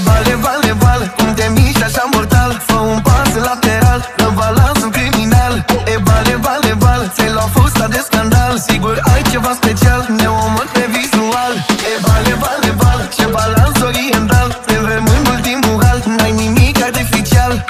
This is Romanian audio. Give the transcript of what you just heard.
Vale, vale, vale, cum te miști așa mortal. Fă un pas lateral, în balans un criminal. Vale, vale, vale, ți-ai luat fusta de scandal. Sigur ai ceva special, ne omor pe vizual. Vale, vale, vale, ce balans oriental. Te vrem în ultimul hal, n-ai nimic artificial.